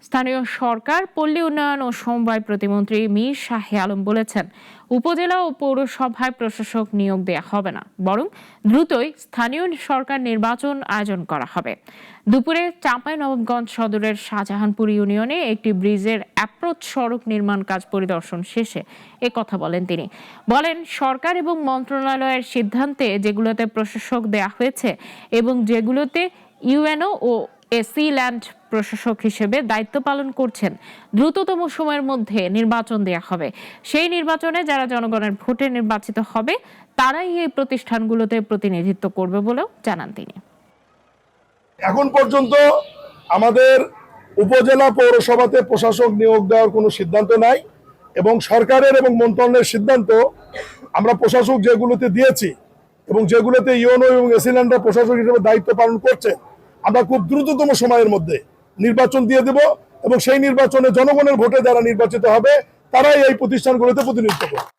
স্থানীয় সরকার, পল্লী উন্নয়ন ও সমবায় প্রতিমন্ত্রী মীর শাহে আলম বলেছেন, উপজেলা ও পৌরসভায় প্রশাসক নিয়োগ দেয়া হবে না, বরং দ্রুতই স্থানীয় সরকার নির্বাচন আয়োজন করা হবে। দুপুরে চাঁপাইনবাবগঞ্জ সদরের শাহজাহানপুর ইউনিয়নে একটি ব্রিজের অ্যাপ্রোচ সড়ক নির্মাণ কাজ পরিদর্শন শেষে কথা বলেন তিনি। বলেন, সরকার এবং মন্ত্রণালয়ের সিদ্ধান্তে যেগুলোতে প্রশাসক দেয়া হয়েছে এবং যেগুলোতে ইউএনও ও এসি ল্যান্ড প্রশাসক হিসেবে দায়িত্ব পালন করছেন, দ্রুততম সময়ের মধ্যে নির্বাচন দেয়া হবে। সেই নির্বাচনে যারা জনগণের ভোটে নির্বাচিত হবে তারাই এই প্রতিষ্ঠানগুলোতে প্রতিনিধিত্ব করবে বলেও জানান তিনি। এখন পর্যন্ত আমাদের উপজেলা পৌরসভাতে প্রশাসক নিয়োগ দেওয়ার কোনো সিদ্ধান্ত নাই এবং সরকারের এবং মন্ত্রণালয়ের সিদ্ধান্ত আমরা প্রশাসক যেগুলোতে দিয়েছি এবং যেগুলোতে ইউএনও এবং এসি ল্যান্ডের প্রশাসক হিসেবে দায়িত্ব পালন করছে, আমরা খুব দ্রুততম সময়ের মধ্যে নির্বাচন দিয়ে দেব এবং সেই নির্বাচনে জনগণের ভোটে যারা নির্বাচিত হবে তারাই এই প্রতিষ্ঠানগুলোতে প্রতিনিধিত্ব করবে।